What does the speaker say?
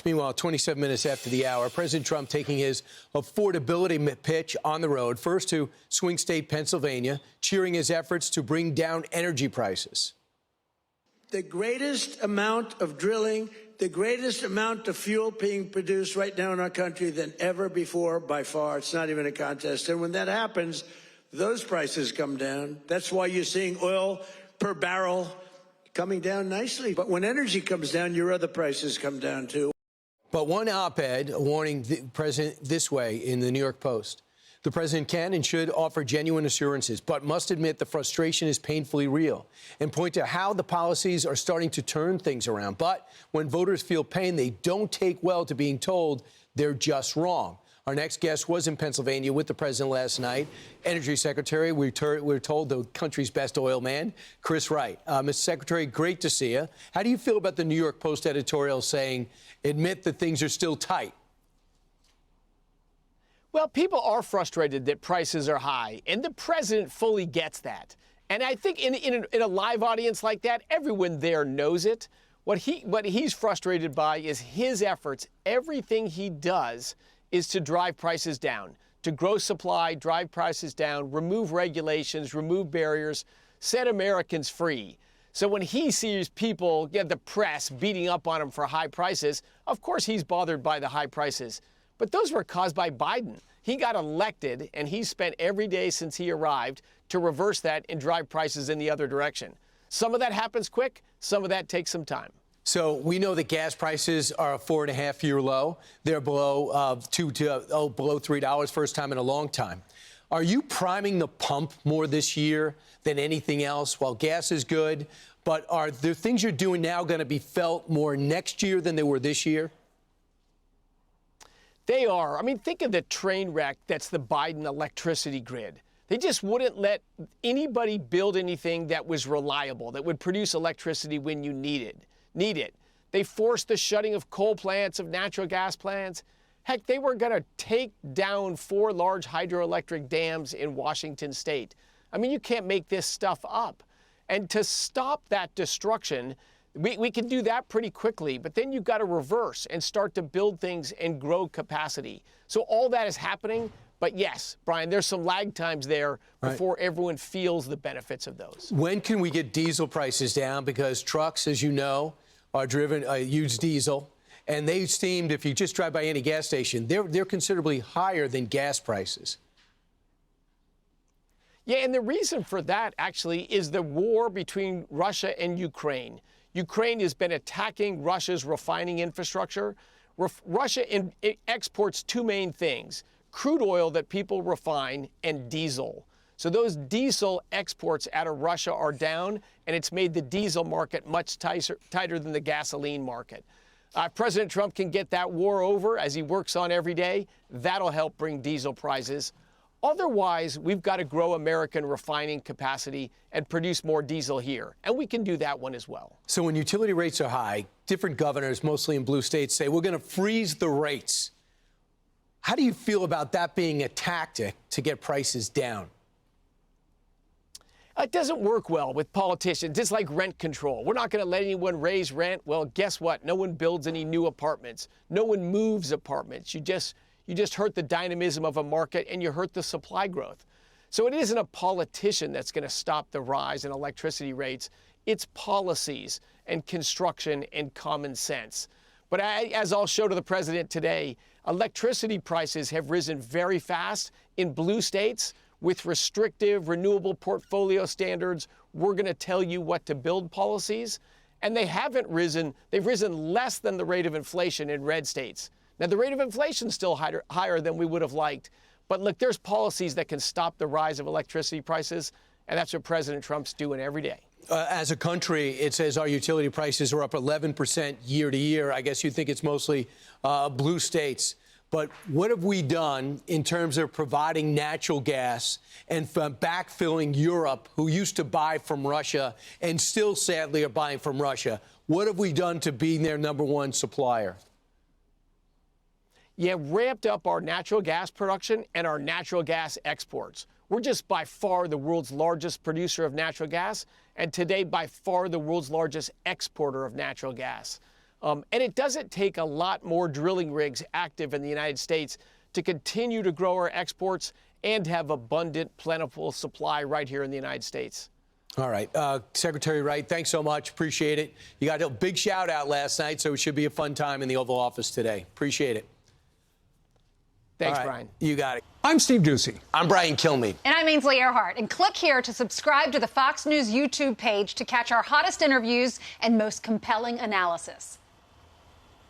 Meanwhile, 27 minutes after the hour, President Trump taking his affordability pitch on the road, first to swing state Pennsylvania, cheering his efforts to bring down energy prices. The greatest amount of drilling, the greatest amount of fuel being produced right now in our country than ever before, by far. It's not even a contest. And when that happens, those prices come down. That's why you're seeing oil per barrel coming down nicely. But when energy comes down, your other prices come down, too. But one op-ed warning the president this way in the New York Post. The president can and should offer genuine assurances, but must admit the frustration is painfully real and point to how the policies are starting to turn things around. But when voters feel pain, they don't take well to being told they're just wrong. Our next guest was in Pennsylvania with the president last night. Energy Secretary, we're told the country's best oil man, Chris Wright. Mr. Secretary, great to see you. How do you feel about the New York Post editorial saying, admit that things are still tight? Well, people are frustrated that prices are high, and the president fully gets that. And I think in a live audience like that, everyone there knows it. What he's frustrated by is his efforts. Everything he does is to drive prices down, to grow supply, drive prices down, remove regulations, remove barriers, set Americans free. So when he sees people, the press beating up on him for high prices, of course he's bothered by the high prices. But those were caused by Biden. He got elected, and he spent every day since he arrived to reverse that and drive prices in the other direction. Some of that happens quick, some of that takes some time. So we know that gas prices are a 4.5-year low. They're below below $3, first time in a long time. Are you priming the pump more this year than anything else? While gas is good, but are the things you're doing now going to be felt more next year than they were this year? They are. I mean, think of the train wreck that's the Biden electricity grid. They just wouldn't let anybody build anything that was reliable, that would produce electricity when you need it. They forced the shutting of coal plants, of natural gas plants. Heck, they were going to take down 4 large hydroelectric dams in Washington state. I mean, you can't make this stuff up. And to stop that destruction, we can do that pretty quickly, but then you've got to reverse and start to build things and grow capacity. So all that is happening. But yes, Brian, there's some lag times there before everyone feels the benefits of those. When can we get diesel prices down? Because trucks, as you know, are driven, use diesel. And they seemed, if you just drive by any gas station, they're considerably higher than gas prices. Yeah, and the reason for that, actually, is the war between Russia and Ukraine. Ukraine has been attacking Russia's refining infrastructure. Russia exports 2 main things: crude oil that people refine and diesel. So those diesel exports out of Russia are down, and it's made the diesel market much tighter than the gasoline market. President Trump can get that war over as he works on every day. That'll help bring diesel prices. Otherwise, we've got to grow American refining capacity and produce more diesel here. And we can do that one as well. So when utility rates are high, different governors, mostly in blue states, say we're going to freeze the rates. How do you feel about that being a tactic to get prices down? It doesn't work well with politicians. It's like rent control. We're not going to let anyone raise rent. Well, guess what? No one builds any new apartments. No one moves apartments. You just hurt the dynamism of a market, and you hurt the supply growth. So it isn't a politician that's going to stop the rise in electricity rates. It's policies and construction and common sense. But as I'll show to the president today, electricity prices have risen very fast in blue states. With restrictive renewable portfolio standards, we're going to tell you what to build policies. And they haven't risen. They've risen less than the rate of inflation in red states. Now, the rate of inflation is still higher than we would have liked. But look, there's policies that can stop the rise of electricity prices, and that's what President Trump's doing every day. As a country, it says our utility prices are up 11% year to year. I guess you think it's mostly blue states. But what have we done in terms of providing natural gas and backfilling Europe, who used to buy from Russia and still sadly are buying from Russia? What have we done to be their #1 supplier? Yeah, ramped up our natural gas production and our natural gas exports. We're just by far the world's largest producer of natural gas, and today by far the world's largest exporter of natural gas. And it doesn't take a lot more drilling rigs active in the United States to continue to grow our exports and have abundant, plentiful supply right here in the United States. All right. Secretary Wright, thanks so much. Appreciate it. You got a big shout out last night, so it should be a fun time in the Oval Office today. Appreciate it. Thanks, All right. Brian. You got it. I'm Steve Ducey. I'm Brian Kilmeade. And I'm Ainsley Earhart. And click here to subscribe to the Fox News YouTube page to catch our hottest interviews and most compelling analysis.